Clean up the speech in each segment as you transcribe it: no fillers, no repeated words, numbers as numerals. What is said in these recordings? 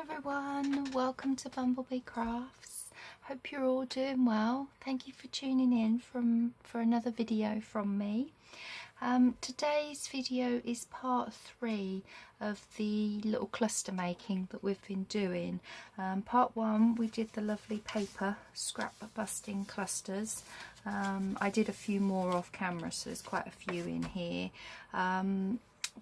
everyone, welcome to BumbleBeeCrafts. Hope you're all doing well. Thank you for tuning in for another video from me. Today's video is part 3 of the little cluster making that we've been doing. Part 1 we did the lovely paper scrap busting clusters. I did a few more off camera, so there's quite a few in here.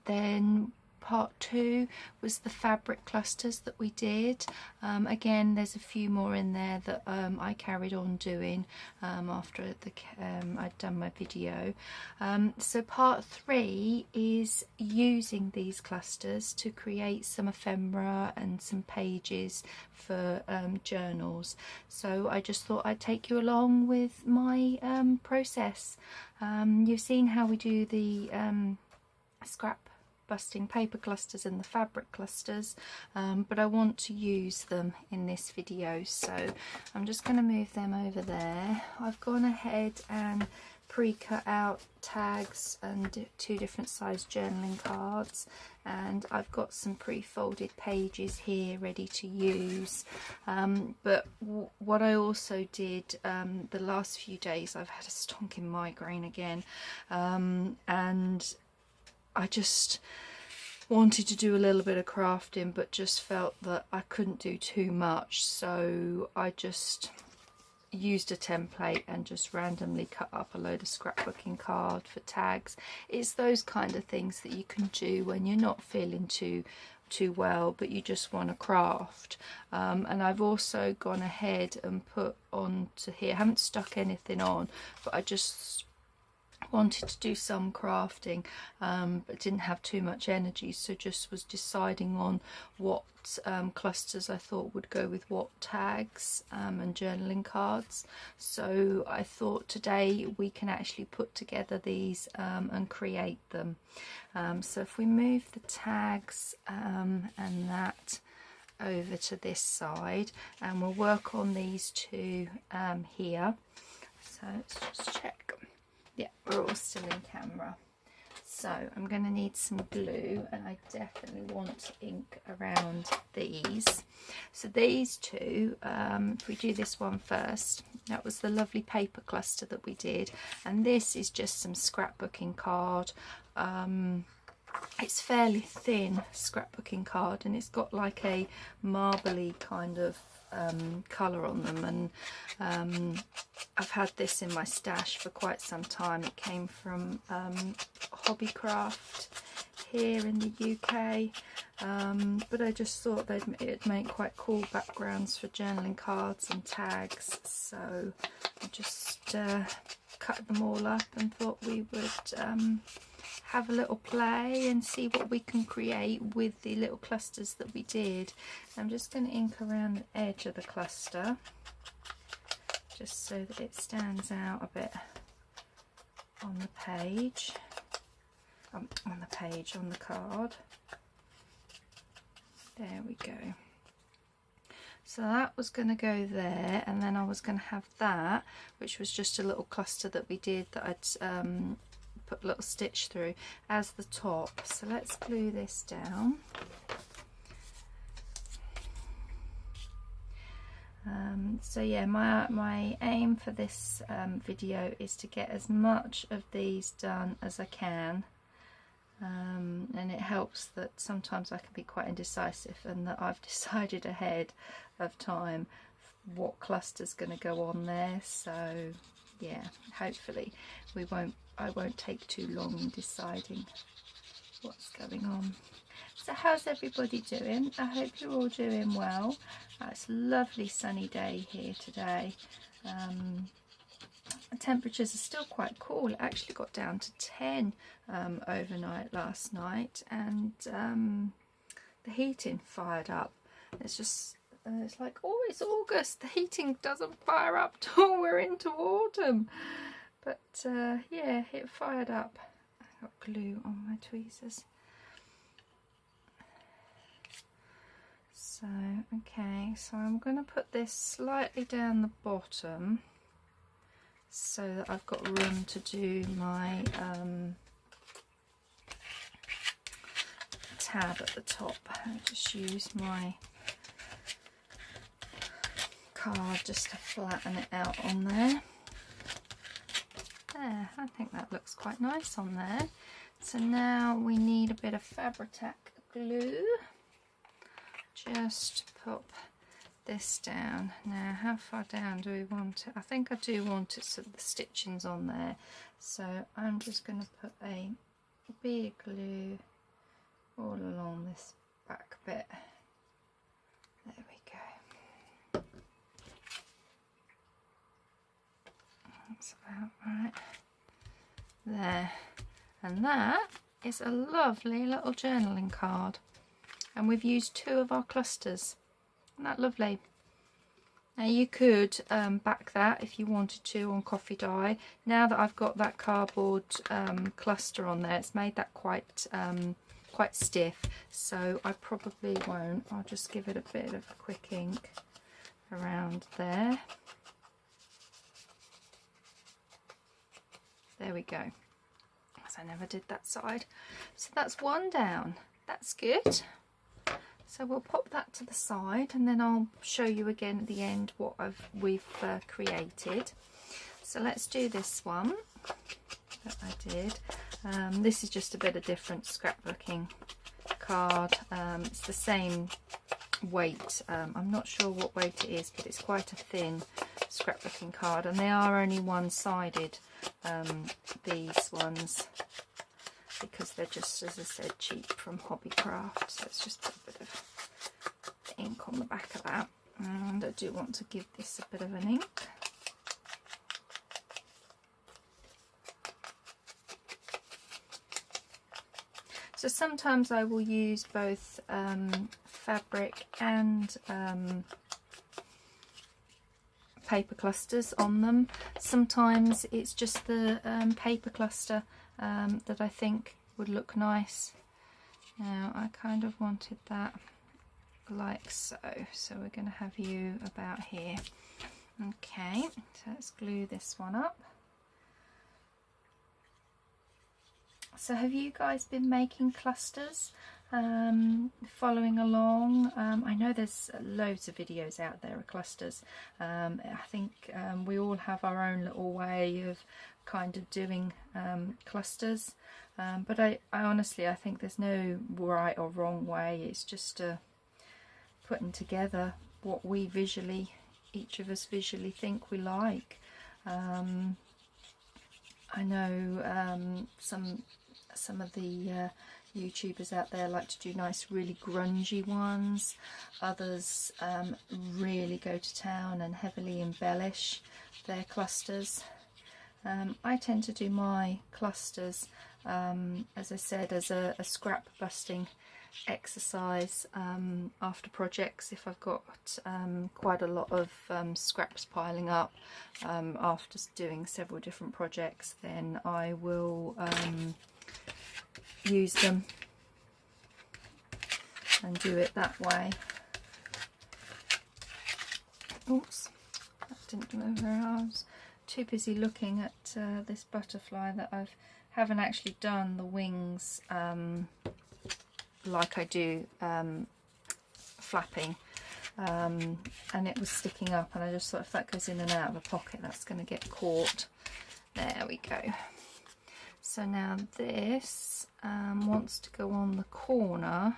Then part 2 was the fabric clusters that we did. Again, there's a few more in there that I carried on doing after I'd done my video. So part 3 is using these clusters to create some ephemera and some pages for journals. So I just thought I'd take you along with my process. You've seen how we do the scrap busting paper clusters and the fabric clusters, but I want to use them in this video, so I'm just going to move them over there. I've gone ahead and pre-cut out tags and 2 different size journaling cards, and I've got some pre-folded pages here ready to use. But what I also did the last few days, I've had a stonking migraine again, and I just wanted to do a little bit of crafting, but just felt that I couldn't do too much, so I just used a template and just randomly cut up a load of scrapbooking card for tags. It's those kind of things that you can do when you're not feeling too well, but you just want to craft. And I've also gone ahead and put onto here, I haven't stuck anything on, but I just wanted to do some crafting, but didn't have too much energy, so just was deciding on what clusters I thought would go with what tags and journaling cards. So I thought today we can actually put together these and create them. So if we move the tags and that over to this side, and we'll work on these 2 here. So let's just check. Yeah, we're all still in camera. So I'm going to need some glue, and I definitely want ink around these. So these 2, if we do this one first, that was the lovely paper cluster that we did, and this is just some scrapbooking card. It's fairly thin scrapbooking card, and it's got like a marbly kind of colour on them, and I've had this in my stash for quite some time. It came from Hobbycraft here in the UK, but I just thought it'd make quite cool backgrounds for journaling cards and tags, so I just cut them all up and thought we would have a little play and see what we can create with the little clusters that we did. I'm just going to ink around the edge of the cluster just so that it stands out a bit on the page, on the card. There we go. So that was going to go there, and then I was going to have that, which was just a little cluster that we did that I'd put a little stitch through as the top. So let's glue this down. So yeah, my aim for this video is to get as much of these done as I can, and it helps that sometimes I can be quite indecisive, and that I've decided ahead of time what cluster's going to go on there. So yeah, hopefully I won't take too long in deciding what's going on. So how's everybody doing? I hope you're all doing well. It's a lovely sunny day here today. The temperatures are still quite cool. It actually got down to 10 overnight last night, and the heating fired up. It's just it's like, oh, it's August, the heating doesn't fire up till we're into autumn. But yeah, it fired up. I got glue on my tweezers. So, okay, so I'm going to put this slightly down the bottom so that I've got room to do my tab at the top. I'll just use my card just to flatten it out on there. There, I think that looks quite nice on there. So now we need a bit of Fabri-Tac glue. Just pop this down. Now how far down do we want it? I think I do want it so the stitching's on there. So I'm just going to put a bit of glue all along this back bit. There we go. That's about right. There. And that is a lovely little journaling card. And we've used 2 of our clusters. Isn't that lovely? Now you could back that if you wanted to on coffee dye. Now that I've got that cardboard cluster on there, it's made that quite stiff, so I probably won't. I'll just give it a bit of quick ink around there. There we go. As I never did that side. So that's one down. That's good. So we'll pop that to the side, and then I'll show you again at the end what we've created. So let's do this one that I did. This is just a bit of different scrapbooking card. It's the same weight. I'm not sure what weight it is, but it's quite a thin scrapbooking card, and they are only one-sided, these ones, because they're just, as I said, cheap from BumbleBeeCrafts. So let's just put a bit of ink on the back of that, and I do want to give this a bit of an ink. So sometimes I will use both fabric and paper clusters on them. Sometimes it's just the paper cluster that I think would look nice. Now I kind of wanted that like so, so we're going to have you about here. Okay, so let's glue this one up. So have you guys been making clusters, following along? I know there's loads of videos out there of clusters. I think we all have our own little way of kind of doing clusters, but I honestly, I think there's no right or wrong way. It's just putting together what we visually, each of us visually think we like. I know some of the YouTubers out there like to do nice really grungy ones. Others really go to town and heavily embellish their clusters. I tend to do my clusters, as I said, as a scrap busting exercise after projects. If I've got quite a lot of scraps piling up after doing several different projects, then I will use them and do it that way. Oops, that didn't move her. I was too busy looking at this butterfly that I haven't actually done the wings like I do flapping, and it was sticking up, and I just thought if that goes in and out of a pocket, that's going to get caught. There we go. So now this wants to go on the corner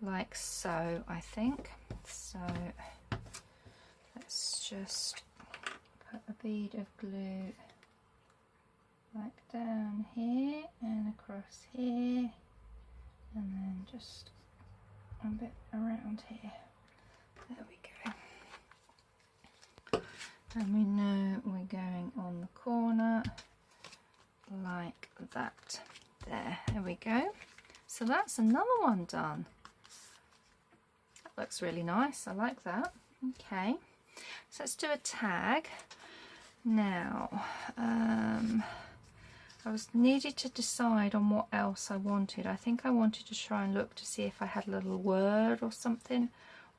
like so, I think. So let's just put a bead of glue like down here and across here, and then just a bit around here. There we go. And we know we're going on the corner like that. There we go. So that's another one done. That looks really nice. I like that. Okay, so let's do a tag. Now I needed to decide on what else I wanted. I think I wanted to try and look to see if I had a little word or something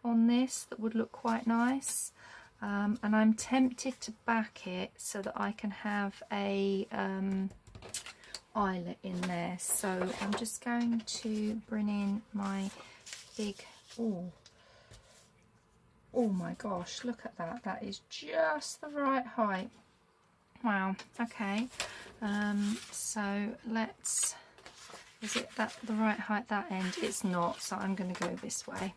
on this that would look quite nice. And I'm tempted to back it so that I can have a eyelet in there. So I'm just going to bring in my big, Oh my gosh, look at that. That is just the right height. Wow, okay. So let's, is it that the right height that end? It's not, so I'm going to go this way.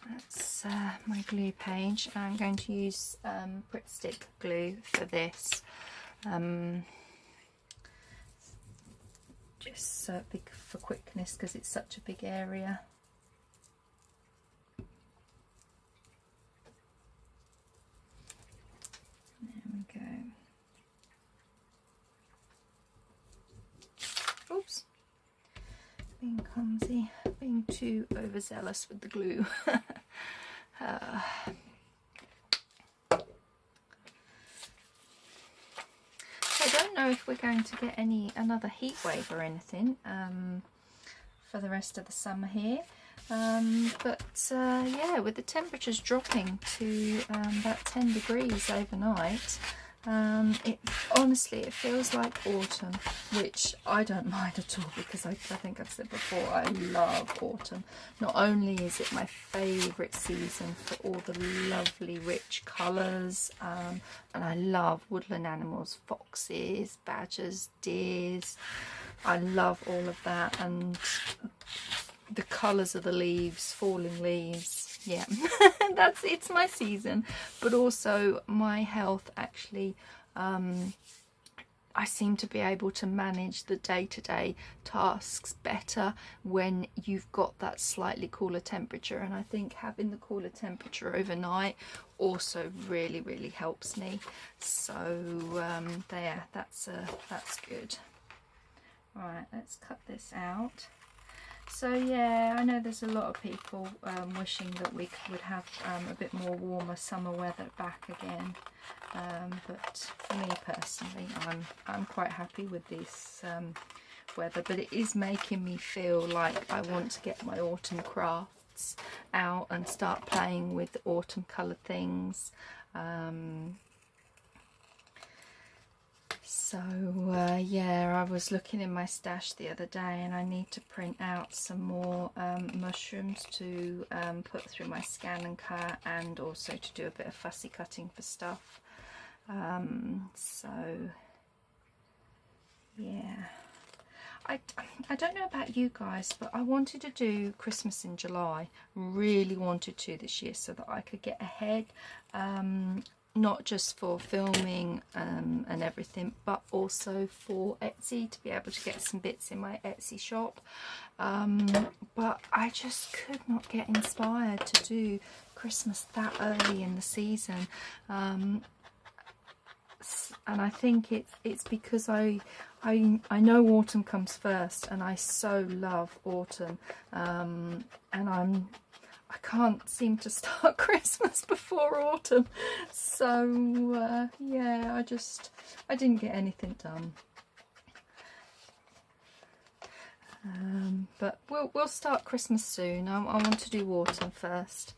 That's my glue page. I'm going to use Pritt Stick glue for this. Just big for quickness because it's such a big area. There we go. Oops. Being clumsy, being too overzealous with the glue. I don't know if we're going to get another heat wave or anything for the rest of the summer here. But yeah, with the temperatures dropping to about 10 degrees overnight, honestly it feels like autumn, which I don't mind at all, because I think I've said before, I love autumn. Not only is it my favourite season for all the lovely rich colours, and I love woodland animals, foxes, badgers, deers, I love all of that, and the colours of the leaves, falling leaves, yeah. It's my season. But also my health, actually, I seem to be able to manage the day-to-day tasks better when you've got that slightly cooler temperature, and I think having the cooler temperature overnight also really helps me. So there, that's good. Right, let's cut this out. So yeah, I know there's a lot of people wishing that we would have a bit more warmer summer weather back again, but for me personally, I'm quite happy with this weather. But it is making me feel like I want to get my autumn crafts out and start playing with autumn coloured things. So yeah, I was looking in my stash the other day, and I need to print out some more mushrooms to put through my scan and cut, and also to do a bit of fussy cutting for stuff. So yeah, I don't know about you guys, but I wanted to do Christmas in July, really wanted to this year, so that I could get ahead, not just for filming and everything, but also for Etsy, to be able to get some bits in my Etsy shop. But I just could not get inspired to do Christmas that early in the season. And I think it's because I know autumn comes first, and I so love autumn, and I can't seem to start Christmas before autumn. So yeah, I didn't get anything done. But we'll start Christmas soon. I want to do autumn first.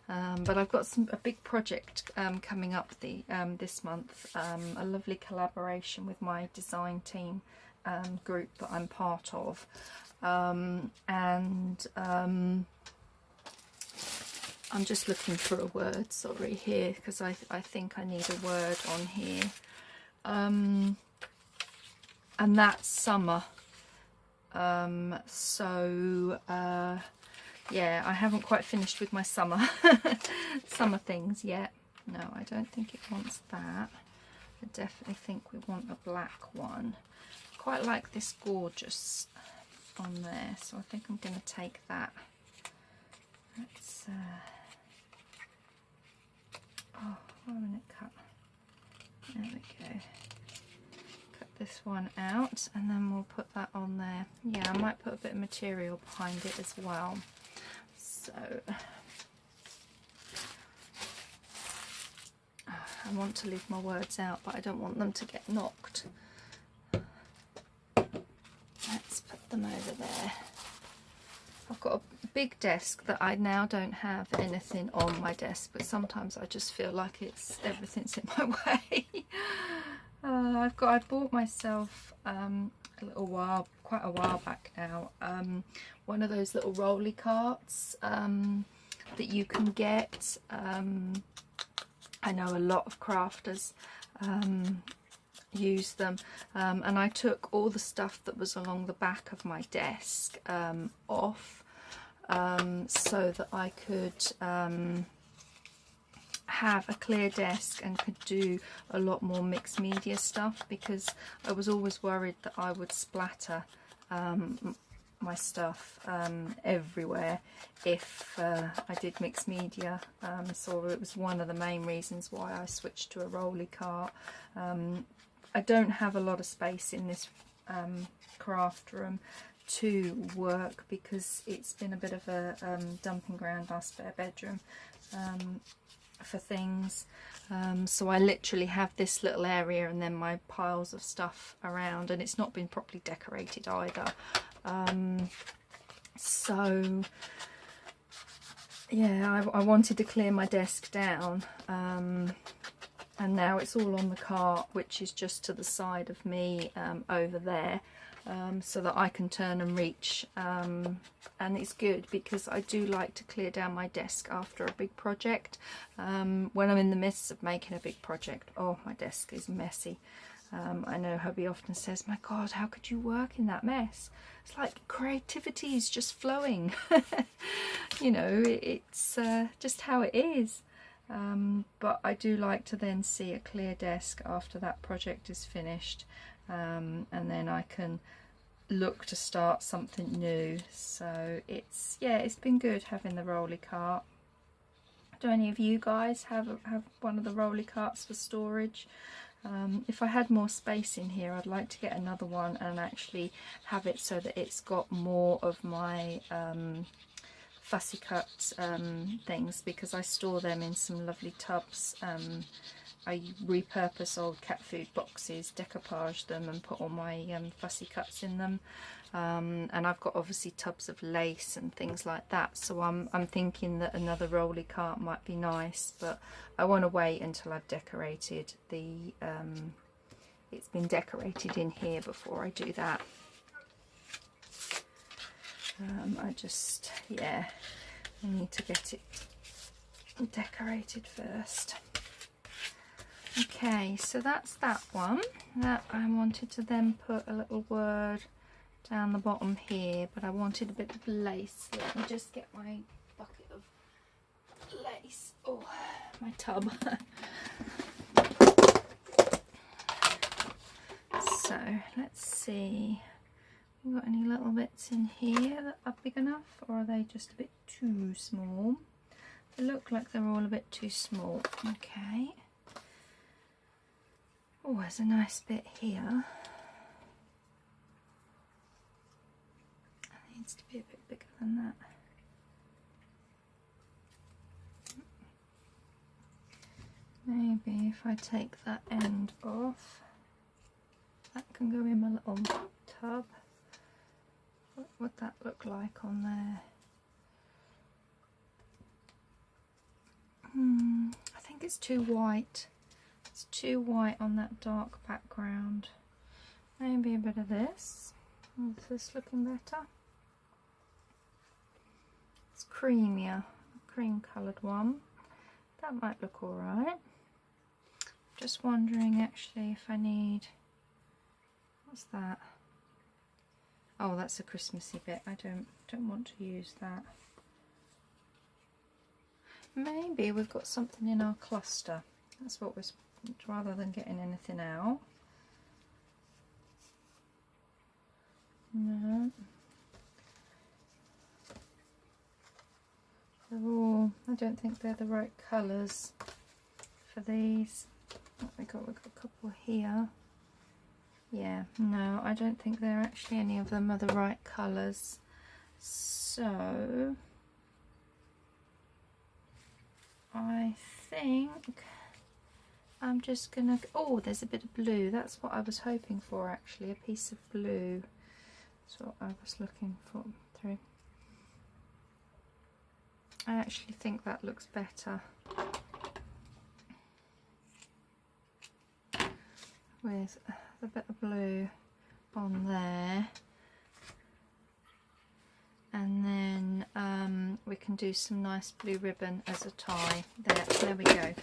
But I've got a big project coming up this month, a lovely collaboration with my design team group that I'm part of, and I'm just looking for a word, sorry, here, because I think I need a word on here, and that's summer. Yeah, I haven't quite finished with my summer things yet. No, I don't think it wants that. I definitely think we want a black one. Quite like this gorgeous on there, so I think I'm going to take that. Let's oh, why won't it cut? There we go. Cut this one out, and then we'll put that on there. Yeah, I might put a bit of material behind it as well. So I want to leave my words out, but I don't want them to get knocked. Let's put them over there. I've got a big desk that I now don't have anything on my desk, but sometimes I just feel like everything's in my way. I bought myself quite a while back now, one of those little rolly carts. that you can get. I know a lot of crafters use them, and I took all the stuff that was along the back of my desk off, so that I could have a clear desk and could do a lot more mixed media stuff, because I was always worried that I would splatter my stuff everywhere if I did mixed media, so it was one of the main reasons why I switched to a rolly cart. I don't have a lot of space in this craft room to work, because it's been a bit of a dumping ground, our spare bedroom, for things, so I literally have this little area and then my piles of stuff around, and it's not been properly decorated either. So yeah, I wanted to clear my desk down, and now it's all on the cart, which is just to the side of me over there, so that I can turn and reach, and it's good because I do like to clear down my desk after a big project. When I'm in the midst of making a big project, oh, my desk is messy. I know hubby often says, my God, how could you work in that mess? It's like creativity is just flowing. You know, it's just how it is. But I do like to then see a clear desk after that project is finished, and then I can look to start something new. So it's, yeah, it's been good having the rolly cart. Do any of you guys have one of the rolly carts for storage? If I had more space in here, I'd like to get another one and actually have it so that it's got more of my fussy cut things, because I store them in some lovely tubs. I repurpose old cat food boxes, decoupage them and put all my fussy cuts in them, and I've got obviously tubs of lace and things like that, so I'm thinking that another rolly cart might be nice, but I want to wait until I've decorated the it's been decorated in here before I do that. I just, yeah, I need to get it decorated first. Okay, so that's that one. That I wanted to then put a little word down the bottom here, but I wanted a bit of lace. Let me just get my bucket of lace. Oh, my tub. So let's see. Have we got any little bits in here that are big enough, or are they just a bit too small? They look like they're all a bit too small. Okay. Oh, there's a nice bit here. It needs to be a bit bigger than that. Maybe if I take that end off, that can go in my little tub. What would that look like on there? I think it's too white. It's too white on that dark background. Maybe a bit of this. Is this looking better? It's creamier, cream coloured one. That might look alright. Just wondering actually if I need, what's that? Oh, that's a Christmassy bit. I don't want to use that. Maybe we've got something in our cluster. That's what was, rather than getting anything out. No. They're all, I don't think they're the right colours for these. What we got? We've got a couple here. Yeah, no, I don't think they're actually, any of them are the right colours. So I think I'm just gonna, oh, there's a bit of blue. That's what I was hoping for actually, a piece of blue. That's what I was looking for through. I actually think that looks better with the bit of blue on there, and then we can can do some nice blue ribbon as a tie. There we go.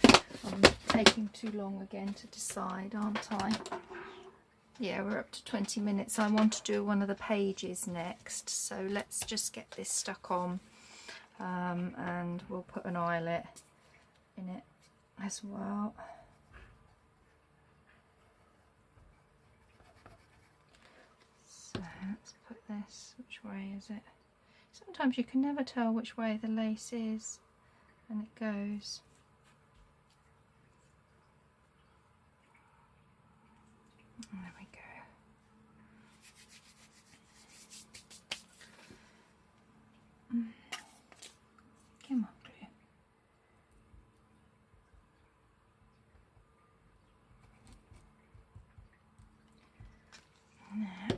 I'm taking too long again to decide, aren't I? Yeah, we're up to 20 minutes. I want to do one of the pages next, so let's just get this stuck on, and we'll put an eyelet in it as well. So let's put this, which way is it? Sometimes you can never tell which way the lace is, and it goes. There we go. Come on, glue. Now,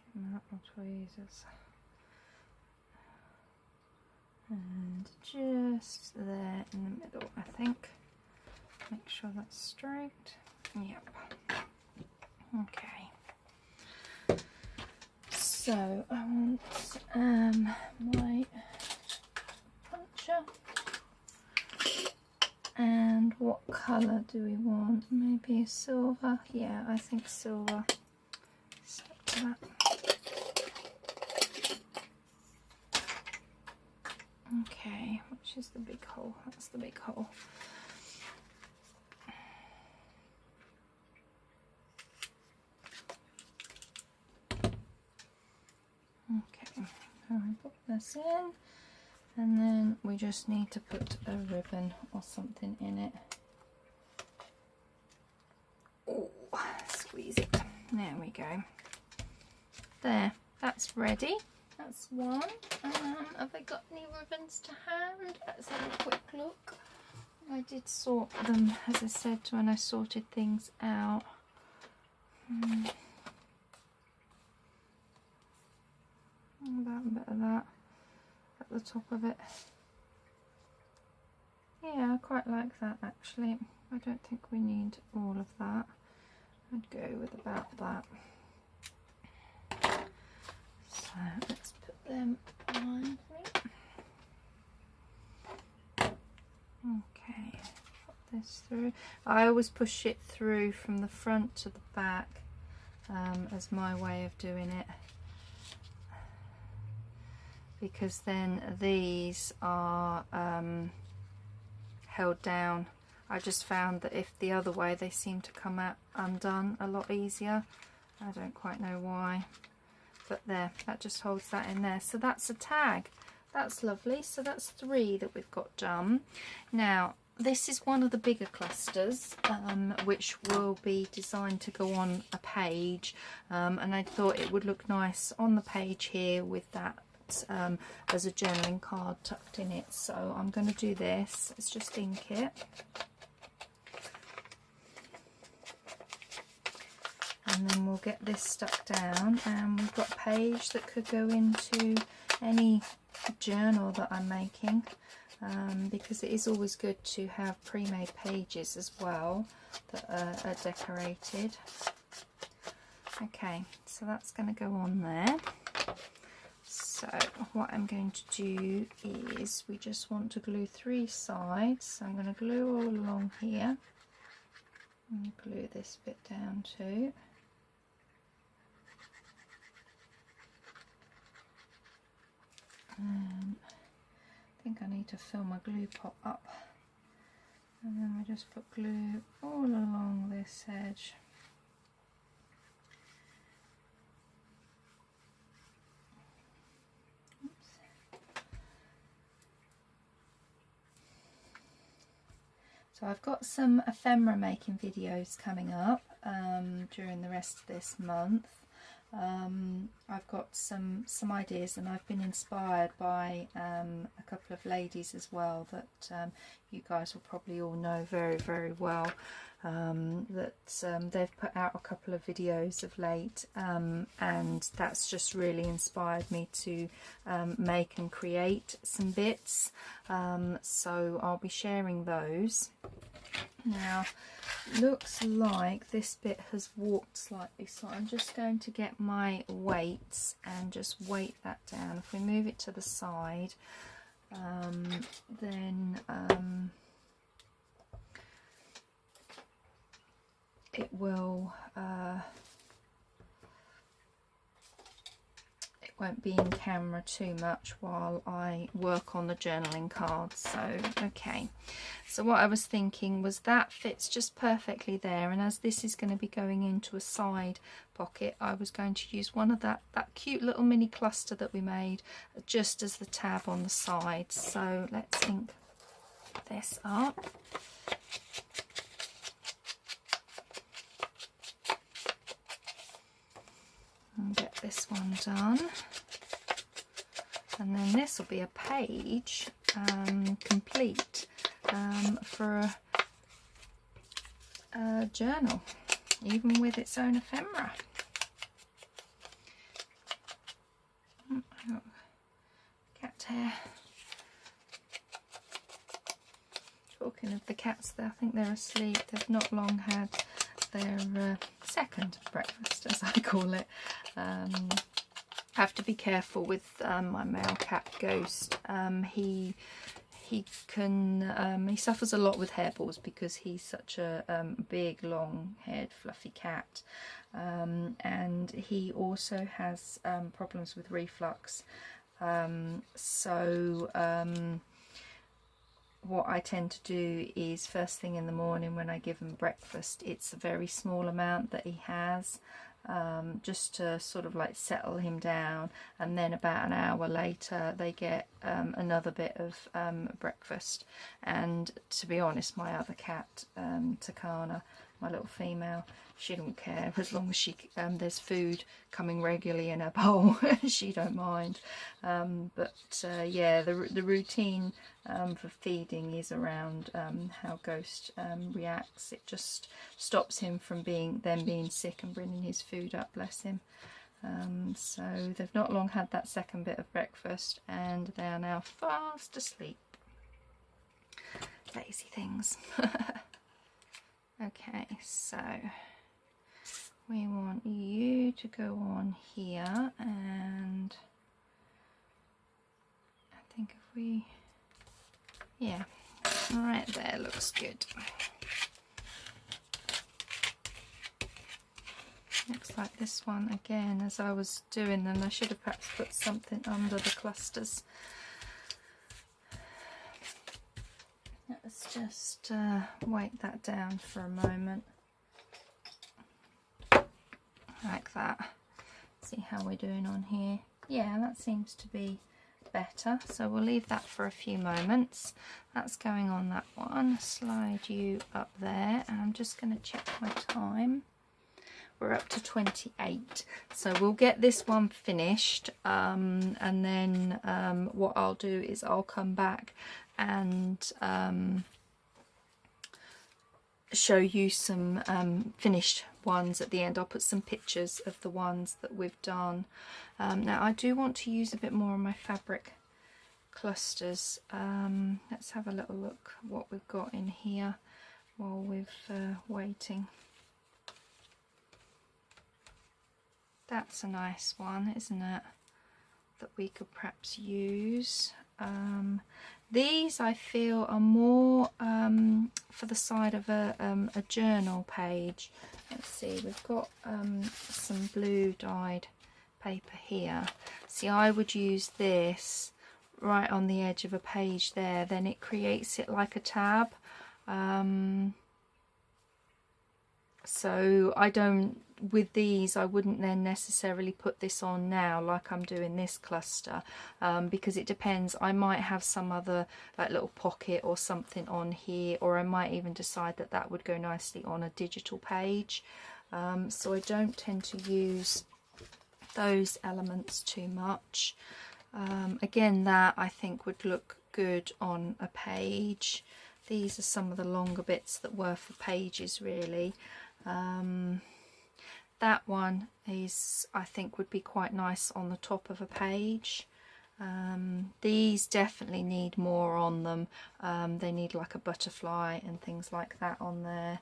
get my little tweezers. And just there in the middle, I think. Make sure that's straight. Yep. Okay. So I want my puncher. And what colour do we want? Maybe silver? Yeah, I think silver. Stick to that. Okay, which is the big hole? That's the big hole. Okay, so I put this in, and then we just need to put a ribbon or something in it. Oh, squeeze it. There we go. There, that's ready. That's one. Have I got any ribbons to hand? Let's have a quick look. I did sort them, as I said, when I sorted things out. That and a bit of that at the top of it. Yeah, I quite like that actually. I don't think we need all of that. I'd go with about that. So let's put them on. Okay, put this through. I always push it through from the front to the back as my way of doing it, because then these are held down. I just found that if the other way, they seem to come out undone a lot easier. I don't quite know why, but there, that just holds that in there. So that's a tag. That's lovely. So that's 3 that we've got done. Now this is one of the bigger clusters, which will be designed to go on a page, and I thought it would look nice on the page here with that as a journaling card tucked in it. So I'm going to do this. Let's just ink it. And then we'll get this stuck down, and we've got a page that could go into any journal that I'm making, because it is always good to have pre-made pages as well that are decorated. Okay, so that's going to go on there. So what I'm going to do is, we just want to glue 3 sides. So I'm going to glue all along here, and glue this bit down too. I think I need to fill my glue pot up, and then we just put glue all along this edge. Oops. So I've got some ephemera making videos coming up during the rest of this month. I've got some ideas, and I've been inspired by a couple of ladies as well that you guys will probably all know very, very well, that they've put out a couple of videos of late, and that's just really inspired me to make and create some bits, so I'll be sharing those. Now, looks like this bit has warped slightly, so I'm just going to get my weights and just weight that down. If we move it to the side, then it will it won't be in camera too much while I work on the journaling cards. So okay, so what I was thinking was that fits just perfectly there, and as this is going to be going into a side pocket, I was going to use one of that cute little mini cluster that we made just as the tab on the side. So let's ink this up. And get this one done, and then this will be a page complete for a journal, even with its own ephemera. Cat hair. Talking of the cats, I think they're asleep. They've not long had their second breakfast, as I call it. Have to be careful with my male cat Ghost. He suffers a lot with hairballs because he's such a big, long-haired, fluffy cat, and he also has problems with reflux. What I tend to do is first thing in the morning when I give him breakfast, it's a very small amount that he has, just to sort of like settle him down, and then about an hour later they get another bit of breakfast. And to be honest, my other cat, Takana, my little female, she don't care as long as there's food coming regularly in her bowl. She don't mind. Yeah, the routine for feeding is around how Ghost reacts. It just stops him from being sick and bringing his food up, bless him. So they've not long had that second bit of breakfast, and they are now fast asleep. Lazy things. Okay, so we want you to go on here, and I think if we, yeah, right there looks good. Looks like this one again, as I was doing them, I should have perhaps put something under the clusters. Let's just weight that down for a moment, like that. See how we're doing on here. Yeah, that seems to be better, so we'll leave that for a few moments. That's going on that one. Slide you up there, and I'm just going to check my time. We're up to 28, so we'll get this one finished, and then what I'll do is I'll come back and show you some finished ones at the end. I'll put some pictures of the ones that we've done. Now I do want to use a bit more of my fabric clusters. Let's have a little look what we've got in here while we're waiting. That's a nice one, isn't it, that we could perhaps use. These I feel are more for the side of a journal page. Let's see, we've got some blue dyed paper here. See, I would use this right on the edge of a page there, then it creates it like a tab. So I don't, with these I wouldn't then necessarily put this on now like I'm doing this cluster, because it depends. I might have some other like little pocket or something on here, or I might even decide that that would go nicely on a digital page. So I don't tend to use those elements too much. Again, that I think would look good on a page. These are some of the longer bits that were for pages really. That one is, I think, would be quite nice on the top of a page. These definitely need more on them. They need like a butterfly and things like that on there.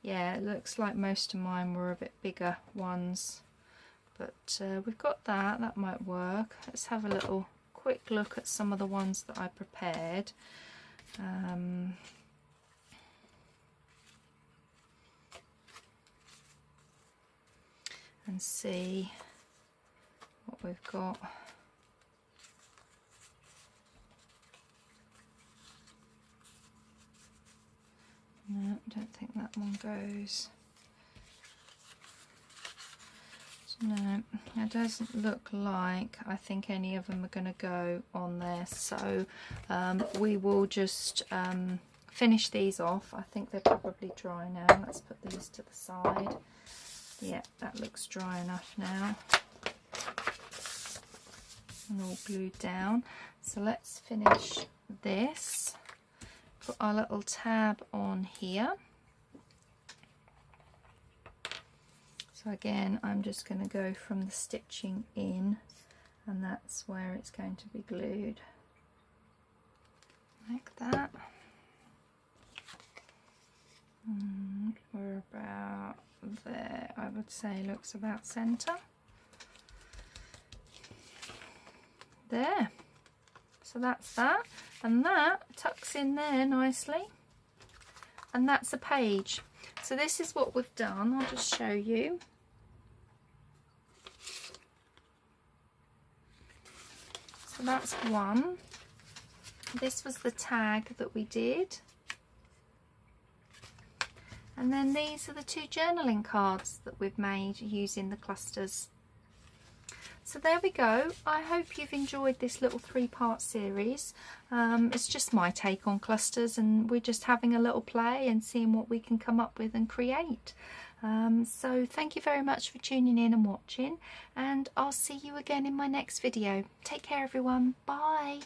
Yeah, it looks like most of mine were a bit bigger ones, but we've got that. That might work. Let's have a little quick look at some of the ones that I prepared. And see what we've got. No, I don't think that one goes. No, it doesn't look like I think any of them are going to go on there, so we will just finish these off. I think they're probably dry now. Let's put these to the side. Yeah, that looks dry enough now and all glued down. So let's finish this. Put our little tab on here. So again, I'm just going to go from the stitching in, and that's where it's going to be glued, like that. And we're about there, I would say. Looks about centre. There. So that's that, and that tucks in there nicely, and that's a page. So this is what we've done. I'll just show you. So that's one. This was the tag that we did. And then these are the two journaling cards that we've made using the clusters. So there we go. I hope you've enjoyed this little 3-part series. It's just my take on clusters, and we're just having a little play and seeing what we can come up with and create. So thank you very much for tuning in and watching, and I'll see you again in my next video. Take care everyone. Bye.